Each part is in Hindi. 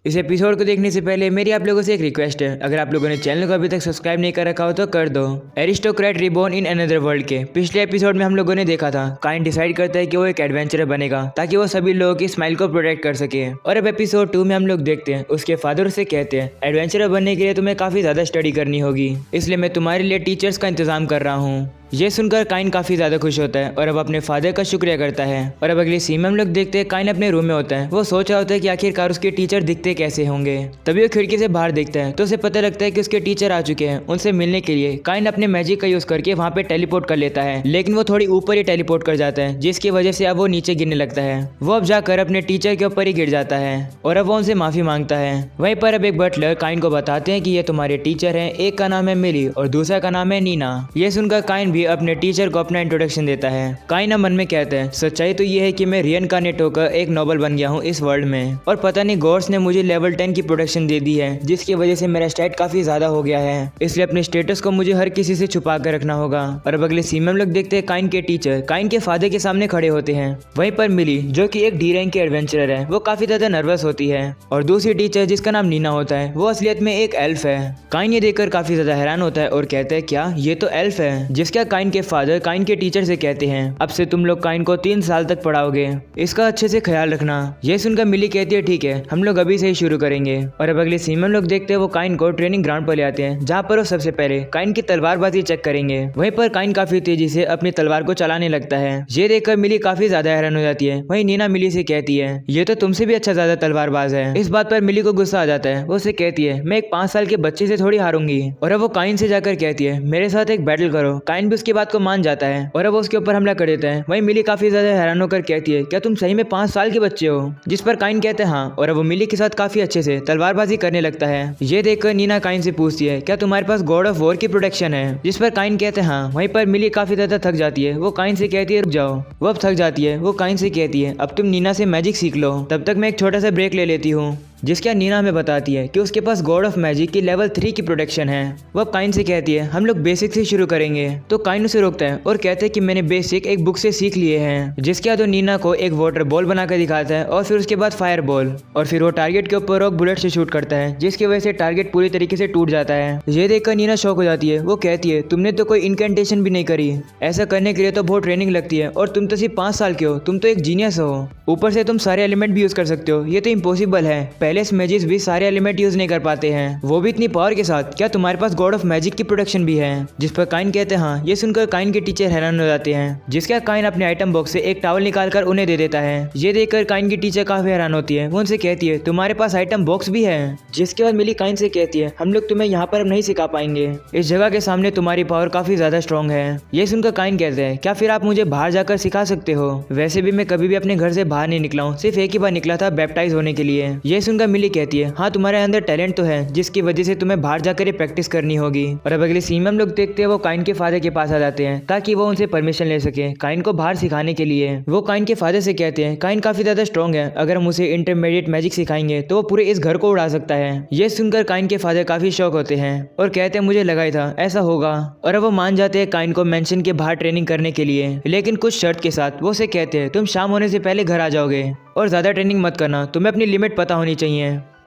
इस एपिसोड को देखने से पहले मेरी आप लोगों से एक रिक्वेस्ट है, अगर आप लोगों ने चैनल को अभी तक सब्सक्राइब नहीं कर रखा हो तो कर दो। Aristocrat reborn in another world के पिछले एपिसोड में हम लोगों ने देखा था काइन डिसाइड करता है कि वो एक एडवेंचरर बनेगा ताकि वो सभी लोगों की स्माइल को प्रोटेक्ट कर सके। और अब एपिसोड 2 में हम लोग देखते हैं उसके फादर उसे कहते हैं एडवेंचरर बनने के लिए तुम्हें काफी ज्यादा स्टडी करनी होगी, इसलिए मैं तुम्हारे लिए टीचर्स का इंतजाम कर रहा हूँ। ये सुनकर काइन काफी ज्यादा खुश होता है और अब अपने फादर का शुक्रिया करता है। और अब अगली सीन में हम लोग देखते हैं काइन अपने रूम में होता है। वो सोच रहा होता है कि आखिरकार उसके टीचर दिखते कैसे होंगे। तभी वो खिड़की से बाहर देखता है तो उसे पता लगता है कि उसके टीचर आ चुके हैं। उनसे मिलने के लिए काइन अपने मैजिक का यूज करके वहाँ पे टेलीपोर्ट कर लेता है, लेकिन वो थोड़ी ऊपर ही टेलीपोर्ट कर जाता है, जिसकी वजह से अब वो नीचे गिरने लगता है। वो अब जाकर अपने टीचर के ऊपर ही गिर जाता है और अब वो उनसे माफी मांगता है। वहीं पर अब एक बटलर काइन को बताते हैं कि ये तुम्हारे टीचर हैं, एक का नाम है मिली और दूसरा का नाम है नीना। ये सुनकर काइन भी अपने टीचर को अपना इंट्रोडक्शन देता है। काइन मन में कहता है सच्चाई तो ये है कि मैं रियनकार्नेट होकर एक नोबल बन गया हूँ इस वर्ल्ड में, और पता नहीं गॉड्स ने मुझे लेवल 10 की प्रोटेक्शन दे दी है, जिसकी वजह से मेरा स्टेट काफी ज्यादा हो गया है, इसलिए अपने स्टेटस को मुझे हर किसी से छुपा कर रखना होगा। और अब अगले सीन में हम लोग देखते हैं काइन के टीचर काइन के फादर के सामने खड़े होते हैं। वहीं पर मिली जो कि एक डी रैंक की एडवेंचरर है, वो काफी ज्यादा नर्वस होती है, और दूसरी टीचर जिसका नाम नीना होता है वो असलियत में एक एल्फ है। काइन ये देखकर काफी ज्यादा हैरान होता है और कहता है क्या ये तो एल्फ है, जिसका काइन के फादर काइन के टीचर से कहते हैं अब से तुम लोग काइन को 3 साल तक पढ़ाओगे, इसका अच्छे से ख्याल रखना। ये सुनकर मिली कहती है ठीक है, हम लोग अभी से ही शुरू करेंगे। और अब अगले सीन में हम लोग देखते हैं वो काइन को ट्रेनिंग ग्राउंड पर ले आते हैं, जहाँ पर वो सबसे पहले काइन की तलवारबाजी चेक करेंगे। वहीं पर काइन काफी तेजी से अपनी तलवार को चलाने लगता है। ये देखकर मिली काफी ज्यादा हैरान हो जाती है। वहीं नीना मिली से कहती है ये तो तुमसे भी अच्छा ज्यादा तलवारबाज है। इस बात पर मिली को गुस्सा आ जाता है। वो उसे कहती है मैं एक 5 साल के बच्चे से थोड़ी हारूंगी। और अब वो काइन से जाकर कहती है मेरे साथ एक बैटल करो। काइन भी उसकी बात को मान जाता है और अब उसके ऊपर हमला कर देता है। वहीं मिली काफी ज्यादा हैरान होकर कहती है क्या तुम सही में 5 साल के बच्चे हो, जिस पर काइन कहते हैं हाँ। और अब वो मिली के साथ काफी अच्छे से तलवारबाजी करने लगता है। ये देखकर नीना काइन से पूछती है क्या तुम्हारे पास गॉड ऑफ वॉर की प्रोटेक्शन है, जिस पर काइन कहते हैं हाँ। वहीं पर मिली काफी ज्यादा थक जाती है। वो काइन से कहती है रुक जाओ। वो अब थक जाती है। वो काइन से कहती है अब तुम नीना से मैजिक सीख लो, तब तक मैं एक छोटा सा ब्रेक ले लेती हूँ। जिसका नीना हमें बताती है कि उसके पास गॉड ऑफ मैजिक की लेवल 3 की प्रोटेक्शन है। वो अब काइन से कहती है हम लोग बेसिक से शुरू करेंगे। तो काइन उसे रोकता है और कहते हैं कि मैंने बेसिक एक बुक से सीख लिए हैं। जिसके बाद वो नीना को एक वाटर बॉल बनाकर दिखाता है और फिर उसके बाद फायर बॉल, और फिर वो टारगेट के ऊपर रॉक बुलेट से शूट करता है, जिसकी वजह से टारगेट पूरी तरीके से टूट जाता है। ये देखकर नीना शॉक हो जाती है। वो कहती है तुमने तो कोई इनकेंटेशन भी नहीं करी, ऐसा करने के लिए तो बहुत ट्रेनिंग लगती है, और तुम तो सिर्फ 5 साल के हो, तुम तो एक जीनियस हो। ऊपर से तुम सारे एलिमेंट भी यूज कर सकते हो, ये तो इम्पॉसिबल है। पहले मैजिस भी सारे एलिमेंट यूज नहीं कर पाते हैं, वो भी इतनी पावर के साथ। क्या तुम्हारे पास गॉड ऑफ मैजिक की प्रोटेक्शन भी है? जिस पर काइन कहते हैं हाँ। ये सुनकर काइन के टीचर हैरान हो जाते हैं। जिसका काइन अपने आइटम बॉक्स से एक टॉवल निकालकर उन्हें दे देता है। ये देखकर काइन की टीचर काफी हैरान होती है। वो उनसे कहती है तुम्हारे पास आइटम बॉक्स भी है? जिसके बाद मिली काइन से कहती है हम लोग तुम्हें यहाँ पर अब नहीं सिखा पाएंगे, इस जगह के सामने तुम्हारी पावर काफी ज्यादा स्ट्रॉन्ग है। ये सुनकर काइन कहते हैं क्या फिर आप मुझे बाहर जाकर सिखा सकते हो? वैसे भी मैं कभी भी अपने घर से बाहर नहीं निकला हूँ, सिर्फ एक ही बार निकला था बैप्टाइज होने के लिए। ये सुनकर मिली कहती है हाँ तुम्हारे अंदर टैलेंट तो है, जिसकी वजह से तुम्हें बाहर जाकर ये प्रैक्टिस करनी होगी। और अब अगले सीन में हम लोग देखते हैं वो काइन के फादर के पास आ जाते हैं ताकि वो उनसे परमिशन ले सके काइन को बाहर सिखाने के लिए। वो काइन के फादर से कहते हैं काइन काफी ज्यादा स्ट्रॉन्ग है, अगर हम उसे इंटरमीडिएट मैजिक सिखाएंगे तो वो पूरे इस घर को उड़ा सकता है। ये सुनकर काइन के फादर काफी शौक होते हैं और कहते हैं मुझे लगा ही था ऐसा होगा। और अब वो मान जाते हैं काइन को मेंशन के बाहर ट्रेनिंग करने के लिए, लेकिन कुछ शर्त के साथ। वो उसे कहते हैं तुम शाम होने से पहले घर आ जाओगे और ज्यादा ट्रेनिंग मत करना, तुम्हें अपनी लिमिट पता होनी चाहिए।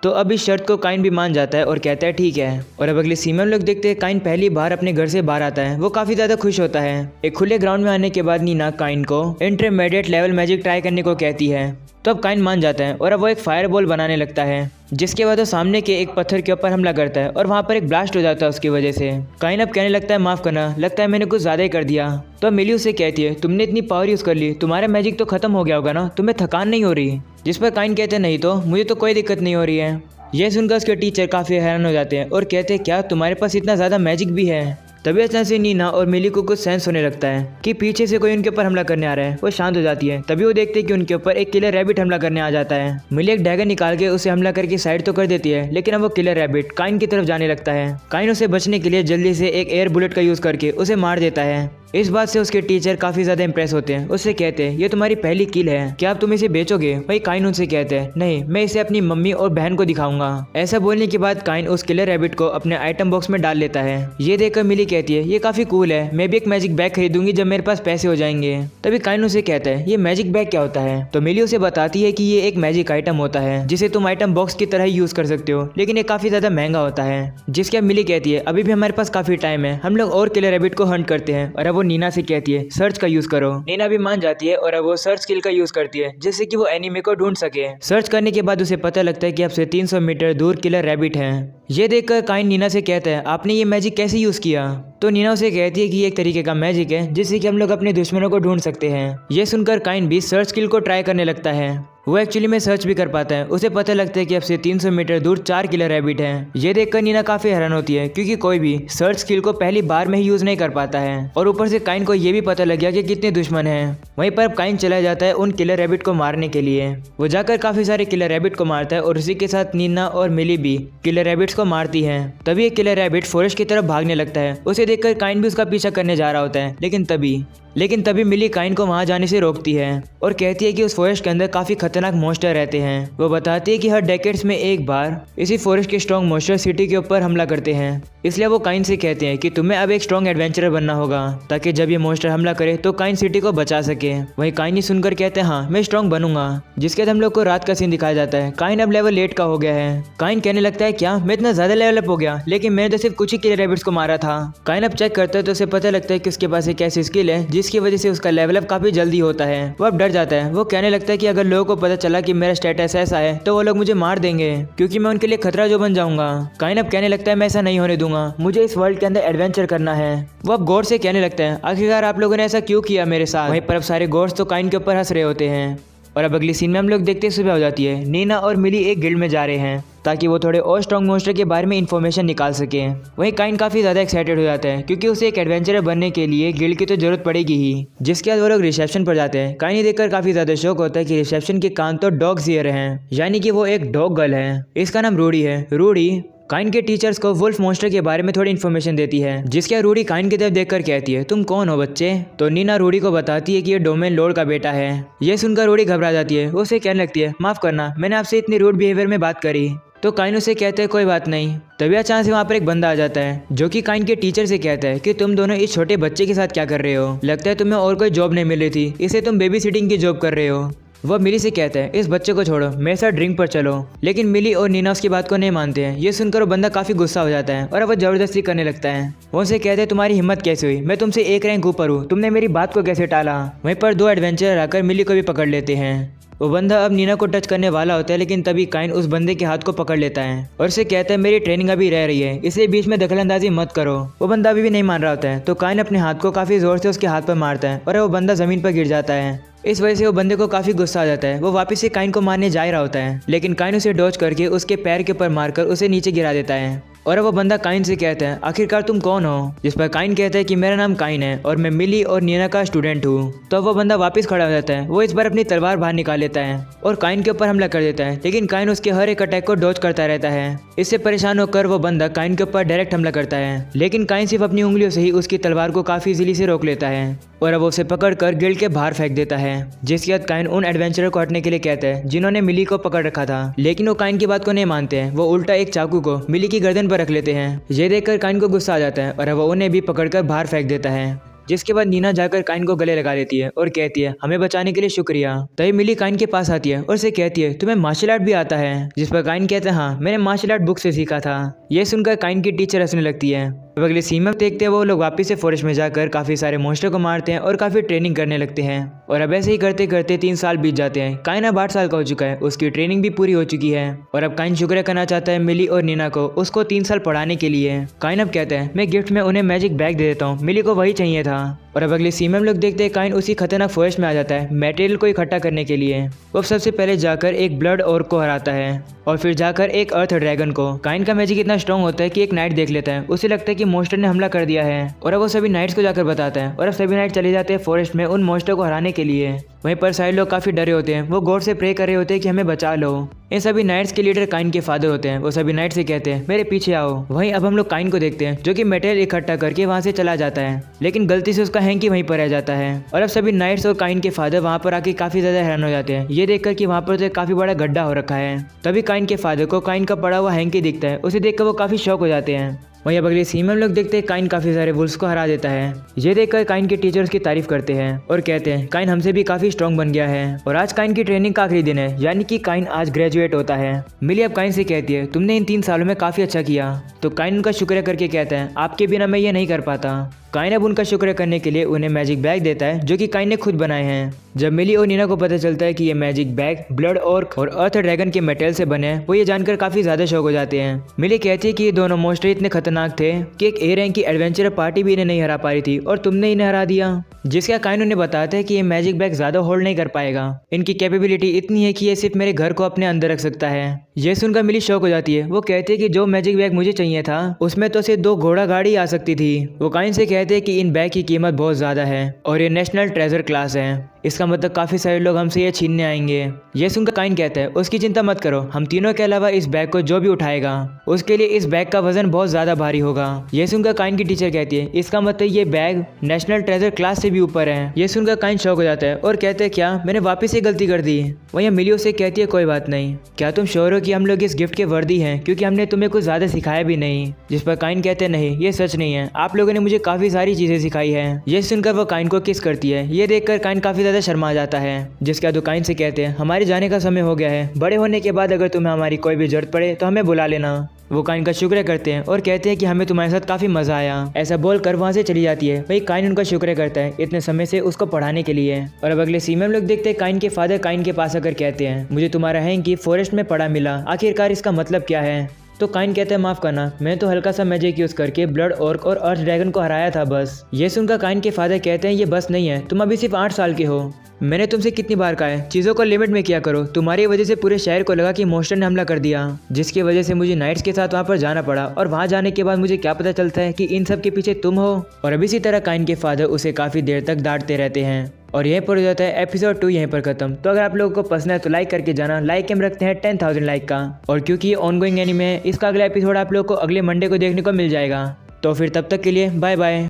तो अब इस शर्त को काइन भी मान जाता है और कहता है ठीक है। और अब अगले सीन में हम लोग देखते हैं काइन पहली बार अपने घर से बाहर आता है। वो काफी ज्यादा खुश होता है। एक खुले ग्राउंड में आने के बाद नीना काइन को इंटरमीडिएट लेवल मैजिक ट्राई करने को कहती है। तो अब काइन मान जाता है और अब वो एक फायर बॉल बनाने लगता है। जिसके बाद वो सामने के एक पत्थर के ऊपर हमला करता है और वहाँ पर एक ब्लास्ट हो जाता है उसकी वजह से। काइन अब कहने लगता है माफ करना, लगता है मैंने कुछ ज्यादा ही कर दिया। तो मिली उसे कहती है तुमने इतनी पावर यूज कर ली, तुम्हारा मैजिक तो खत्म हो गया होगा ना, तुम्हें थकान नहीं हो रही? जिस पर काइन कहते हैं नहीं तो मुझे तो कोई दिक्कत नहीं हो रही है। यह सुनकर उसके टीचर काफी हैरान हो जाते हैं और कहते हैं क्या तुम्हारे पास इतना ज्यादा मैजिक भी है? तभी अचानक से नीना और मिली को कुछ सेंस होने लगता है कि पीछे से कोई उनके ऊपर हमला करने आ रहा है। वो शांत हो जाती है। तभी वो देखते हैं कि उनके ऊपर एक किलर रैबिट हमला करने आ जाता है। मिली एक डैगर निकाल के उसे हमला करके साइड तो कर देती है, लेकिन अब वो किलर रैबिट काइन की तरफ जाने लगता है। काइन उसे बचने के लिए जल्दी से एक एयर बुलेट का यूज करके उसे मार देता है। इस बात से उसके टीचर काफी ज्यादा इंप्रेस होते हैं। उससे कहते हैं ये तुम्हारी पहली किल है, क्या अब तुम इसे बेचोगे? वही काइन उनसे कहते हैं नहीं, मैं इसे अपनी मम्मी और बहन को दिखाऊंगा। ऐसा बोलने के बाद काइन उस किलर रैबिट को अपने आइटम बॉक्स में डाल लेता है। ये देखकर मिली कहती है ये काफी कूल है, मैं भी एक मैजिक बैग खरीदूंगी जब मेरे पास पैसे हो जाएंगे। तभी काइन उसे कहता है ये मैजिक बैग क्या होता है? तो मिली उसे बताती है कि ये एक मैजिक आइटम होता है जिसे तुम आइटम बॉक्स की तरह यूज कर सकते हो, लेकिन ये काफी ज्यादा महंगा होता है। जिसके अब मिली कहती है अभी भी हमारे पास काफी टाइम है, हम लोग और किलर रैबिट को हंट करते हैं। और अब वो नीना से कहती है सर्च का यूज करो। नीना भी मान जाती है और अब वो सर्च स्किल का यूज करती है जिससे कि वो एनिमे को ढूंढ सके। सर्च करने के बाद उसे पता लगता है कि अब से 300 मीटर दूर किलर रैबिट है। ये देखकर काइन नीना से कहता है आपने ये मैजिक कैसे यूज किया? तो नीना उसे कहती है कि ये एक तरीके का मैजिक है जिससे कि हम लोग अपने दुश्मनों को ढूंढ सकते हैं। ये सुनकर काइन भी सर्च स्किल को ट्राई करने लगता है। वो एक्चुअली में सर्च भी कर पाता है। उसे पता लगता है कि अब से 300 मीटर दूर 4 किलर रैबिट हैं। ये देखकर नीना काफी हैरान होती है क्योंकि कोई भी सर्च स्किल को पहली बार में ही यूज नहीं कर पाता है। और ऊपर से काइन को ये भी पता लग गया कि कितने दुश्मन हैं। वहीं पर अब काइन चला जाता है उन किलर रैबिट को मारने के लिए। वो जाकर काफी सारे किलर रैबिट को मारता है और उसी के साथ नीना और मिली भी किलर रैबिट्स को मारती है। तभी एक किलर रैबिट फॉरेस्ट की तरफ भागने लगता है। उसे देखकर काइन भी उसका पीछा करने जा रहा होता है, लेकिन तभी मिली काइन को वहां जाने से रोकती है और कहती है कि उस फॉरेस्ट के अंदर काफी खतरनाक मॉन्स्टर रहते हैं। वो बताती है कि हर डेकेड्स में एक बार इसी फॉरेस्ट के स्ट्रॉन्ग मॉन्स्टर सिटी के ऊपर हमला करते हैं। इसलिए वो काइन से कहते हैं कि तुम्हें अब एक स्ट्रॉन्ग एडवेंचरर बनना होगा ताकि जब ये मॉन्स्टर हमला करे तो काइन सिटी को बचा सके। वहीं काइन ही सुनकर कहते हैं हाँ मैं स्ट्रॉन्ग बनूंगा। जिसके बाद हम लोग को रात का सीन दिखाया जाता है। काइन अब लेवल 8 का हो गया है। काइन कहने लगता है क्या मैं इतना ज्यादा लेवल अप हो गया, लेकिन मैंने तो सिर्फ कुछ ही किलर रैबिट्स को मारा था। काइन अब चेक करता है तो उसे पता लगता है कि उसके पास एक ऐसी स्किल है जिसकी वजह से उसका लेवल अप काफी जल्दी होता है। वो अब डर जाता है। वो कहने लगता है कि अगर लोगों को पता चला कि मेरा स्टेटस ऐसा है तो वो लोग मुझे मार देंगे क्योंकि मैं उनके लिए खतरा जो बन जाऊंगा। काइन अब कहने लगता है मैं ऐसा नहीं होने दूंगा, मुझे इस वर्ल्ड के अंदर एडवेंचर करना है। वो अब गौर से कहने लगता है आखिरकार आप लोगों ने ऐसा क्यों किया मेरे साथ? वहीं पर अब सारे गौर्स तो काइन के ऊपर हंस रहे होते हैं। और अब अगली सीन में हम लोग देखते सुबह हो जाती है। नीना और मिली एक गिल्ड में जा रहे हैं ताकि वो थोड़े और स्ट्रॉन्ग मॉन्स्टर के बारे में इन्फॉर्मेशन निकाल सके। वहीं काइन काफी ज्यादा एक्साइटेड हो जाता है क्योंकि उसे एक एडवेंचरर बनने के लिए गिल्ड की तो जरूरत पड़ेगी ही। जिसके बाद वो लोग रिसेप्शन पर जाते हैं। काइन देखकर काफी ज्यादा शौक होता है कि रिसेप्शन के कान तो डॉग्स ईयर हैं, यानी कि वो एक डॉग गर्ल है। इसका नाम रूडी है। रूडी काइन के टीचर्स को वुल्फ मॉन्स्टर के बारे में थोड़ी इन्फॉर्मेशन देती है। जिसके रूडी काइन की तरफ देखकर कहती है तुम कौन हो बच्चे? तो नीना रूडी को बताती है कि ये डोमेन लॉर्ड का बेटा है। ये सुनकर रूडी घबरा जाती है। वो उसे कहने लगती है माफ करना, मैंने आपसे इतनी रूड बिहेवियर में बात करी। तो काइन उसे कहते हैं कोई बात नहीं। तभी अचानक से वहाँ पर एक बंदा आ जाता है जो कि काइन के टीचर से कहता है कि तुम दोनों इस छोटे बच्चे के साथ क्या कर रहे हो? लगता है तुम्हें और कोई जॉब नहीं मिल रही थी, इसे तुम बेबी सिटिंग की जॉब कर रहे हो। वह मिली से कहता है इस बच्चे को छोड़ो, मेरे साथ ड्रिंक पर चलो। लेकिन मिली और नीना उसकी बात को नहीं मानते हैं। ये सुनकर वो बंदा काफी गुस्सा हो जाता है और अब वो जबरदस्ती करने लगता है। वो उसे कहते हैं तुम्हारी हिम्मत कैसे हुई, मैं तुमसे एक रैंक ऊपर हूँ, तुमने मेरी बात को कैसे टाला? वहीं पर 2 एडवेंचरर आकर मिली को भी पकड़ लेते हैं। वो बंदा अब नीना को टच करने वाला होता है, लेकिन तभी काइन उस बंदे के हाथ को पकड़ लेता है और उसे कहता है मेरी ट्रेनिंग अभी रह रही है, इसलिए बीच में दखलंदाजी मत करो। वो बंदा अभी भी नहीं मान रहा होता है तो काइन अपने हाथ को काफी जोर से उसके हाथ पर मारता है और वो बंदा जमीन पर गिर जाता है। इस वजह से वो बंदे को काफी गुस्सा आ जाता है। वो वापस से काइन को मारने जा रहा होता है, लेकिन काइन उसे डॉज करके उसके पैर के ऊपर मारकर उसे नीचे गिरा देता है। और वो बंदा काइन से कहता है आखिरकार तुम कौन हो? जिस पर काइन कहता है कि मेरा नाम काइन है और मैं मिली और नीना का स्टूडेंट हूँ। तो वो बंदा वापस खड़ा हो जाता है। वो इस बार अपनी तलवार बाहर निकाल लेता है और काइन के ऊपर हमला कर देता है, लेकिन काइन उसके हर एक अटैक को डॉज करता रहता है। इससे परेशान होकर वो बंदा काइन के ऊपर डायरेक्ट हमला करता है, लेकिन काइन सिर्फ अपनी उंगलियों से ही उसकी तलवार को काफी इजीली से रोक लेता है और अब उसे पकड़कर गिल्ड के बाहर फेंक देता है। जिसके बाद काइन उन एडवेंचरर को हटने के लिए कहता है जिन्होंने मिली को पकड़ रखा था, लेकिन वो काइन की बात को नहीं मानते हैं। वो उल्टा एक चाकू को मिली की गर्दन पर रख लेते हैं। ये देखकर काइन को गुस्सा आ जाता है और वो उन्हें भी पकड़कर बाहर फेंक देता है। जिसके बाद नीना जाकर काइन को गले लगा लेती है और कहती है हमें बचाने के लिए शुक्रिया। तभी मिली काइन के पास आती है और उसे कहती है तुम्हें मार्शल आर्ट भी आता है? जिस पर काइन कहता है हाँ, मैंने मार्शल आर्ट बुक से सीखा था। यह सुनकर काइन की टीचर हंसने लगती है। अब अगले सीन में देखते हैं वो लोग वापस से फॉरेस्ट में जाकर काफी सारे मॉन्स्टर को मारते हैं और काफी ट्रेनिंग करने लगते हैं। और अब ऐसे ही करते करते 3 साल बीत जाते हैं। काइन अब 8 साल का हो चुका है, उसकी ट्रेनिंग भी पूरी हो चुकी है और अब काइन शुक्रिया करना चाहता है मिली और नीना को उसको 3 साल पढ़ाने के लिए। काइन अब कहता है मैं गिफ्ट में उन्हें मैजिक बैग दे देता हूँ, मिली को वही चाहिए था। और अब अगले सीन में हम लोग देखते हैं काइन उसी खतरनाक फॉरेस्ट में आ जाता है मटेरियल को इकट्ठा करने के लिए। वो सबसे पहले जाकर एक ब्लड ऑर्क को हराता है और फिर जाकर एक अर्थ ड्रैगन को। काइन का मैजिक इतना स्ट्रॉन्ग होता है कि एक नाइट देख लेता है, उसे लगता है कि मॉन्स्टर ने हमला कर दिया है और अब वो सभी नाइट्स को जाकर बताता है और अब सभी नाइट चले जाते हैं फॉरेस्ट में उन मॉन्स्टर को हराने के लिए। वहीं पर सारे लोग काफी डरे होते हैं। वो गॉड से प्रे कर रहे होते हैं कि हमें बचा लो। इन सभी नाइट्स के लीडर काइन के फादर होते हैं। वो सभी नाइट से कहते हैं मेरे पीछे आओ। वहीं अब हम लोग काइन को देखते हैं जो कि मटेरियल इकट्ठा करके वहां से चला जाता है, लेकिन गलती से उसका हैंकी वहीं पर रह जाता है। और अब सभी नाइट्स और काइन के फादर वहां पर आके काफी ज्यादा हैरान हो जाते हैं ये देखकर कि वहां पर तो काफी बड़ा गड्ढा हो रखा है। तभी काइन के फादर को काइन का पड़ा हुआ हैंकी दिखता है। उसे देखकर वो काफी शॉक हो जाते हैं। वहीं अब अगले सीन में हम लोग देखते हैं काइन काफी सारे वुल्फ्स को हरा देता है। ये देखकर काइन के टीचर्स की तारीफ करते हैं और कहते हैं काइन हमसे भी काफी स्ट्रॉन्ग बन गया है। और आज काइन की ट्रेनिंग का आखिरी दिन है, यानी कि काइन आज ग्रेजुएट होता है। मिली अब काइन से कहती है तुमने इन 3 सालों में काफी अच्छा किया। तो काइन उनका शुक्रिया करके कहता है आपके बिना मैं ये नहीं कर पाता। काइन अब उनका शुक्र करने के लिए उन्हें मैजिक बैग देता है जो कि काइन ने खुद बनाए हैं। जब मिली और नीना को पता चलता है कि ये मैजिक बैग ब्लड ऑर्क और अर्थ ड्रैगन के मेटल से बने हैं, वो ये जानकर काफी ज्यादा शौक हो जाते हैं। मिली कहती है कि ये दोनों मोस्टर इतने खतरनाक थे कि एक ए रैंक की एडवेंचर पार्टी भी इन्हें नहीं हरा पा रही थी और तुमने इन्हें हरा दिया। जिसका काइन उन्हें बताता है कि ये मैजिक बैग ज्यादा होल्ड नहीं कर पाएगा, इनकी कैपेबिलिटी इतनी है कि ये सिर्फ मेरे घर को अपने अंदर रख सकता है। ये सुनकर मिली शौक हो जाती है। वो कहती है कि जो मैजिक बैग मुझे चाहिए था उसमें तो सिर्फ 2 घोड़ा गाड़ी आ सकती थी। वो काइन से कहते हैं कि इन बैग की कीमत बहुत ज्यादा है और ये नेशनल ट्रेजर क्लास है, इसका मतलब काफी सारे लोग हमसे ये छीनने आएंगे। ये सुनकर काइन कहता है उसकी चिंता मत करो, हम तीनों के अलावा इस बैग को जो भी उठाएगा उसके लिए इस बैग का वजन बहुत ज्यादा भारी होगा। ये सुनकर काइन की टीचर कहती है इसका मतलब ये बैग नेशनल ट्रेजर क्लास से भी ऊपर है। ये सुनकर काइन शौक हो जाता है और कहते हैं क्या मैंने वापस ये गलती कर दी। वहीं मिली उसे कहती है कोई बात नहीं, क्या तुम श्योर हो कि हम लोग इस गिफ्ट के वर्दी हैं, क्योंकि हमने तुम्हें कुछ ज्यादा सिखाया भी नहीं। जिस पर काइन कहते हैं नहीं ये सच नहीं है, आप लोगों ने मुझे काफी सारी चीजें सिखाई है। ये सुनकर वो काइन को किस करती है। ये देखकर काइन काफी ज्यादा शर्मा जाता है। जिसका तो काइन से कहते हैं हमारे जाने का समय हो गया है, बड़े होने के बाद अगर तुम्हें हमारी कोई भी जरूरत पड़े तो हमें बुला लेना। वो काइन का शुक्र करते हैं और कहते हैं कि हमें तुम्हारे साथ काफी मजा आया। ऐसा बोलकर वहां से चली जाती है। वही काइन उनका शुक्र करता है इतने समय से उसको पढ़ाने के लिए। और अब अगले सीन में हम लोग देखते हैं काइन के फादर काइन के पास आकर कहते हैं मुझे तुम्हारा हैंकी फॉरेस्ट में पड़ा मिला, आखिरकार इसका मतलब क्या है। तो काइन कहते हैं माफ करना, मैंने तो हल्का सा मैजिक यूज करके ब्लड ऑर्क और अर्थ ड्रैगन को हराया था बस। ये सुनकर काइन के फादर कहते हैं ये बस नहीं है, तुम अभी सिर्फ 8 साल के हो। मैंने तुमसे कितनी बार कहा है चीजों को लिमिट में किया करो, तुम्हारी वजह से पूरे शहर को लगा कि मोस्टर ने हमला कर दिया, जिसकी वजह से मुझे नाइट्स के साथ वहां पर जाना पड़ा। और वहां जाने के बाद मुझे क्या पता चलता है कि इन सब के पीछे तुम हो। और अब इसी तरह काइन के फादर उसे काफी देर तक डांटते रहते हैं। और यहीं पर हो जाता है एपिसोड 2 यहीं पर खत्म। तो अगर आप लोगों को पसंद है तो लाइक करके जाना, लाइक हम रखते हैं 10,000 लाइक का। और क्योंकि ये ऑनगोइंग एनीमे है, इसका अगला एपिसोड आप लोगों को अगले मंडे को देखने को मिल जाएगा। तो फिर तब तक के लिए बाय बाय।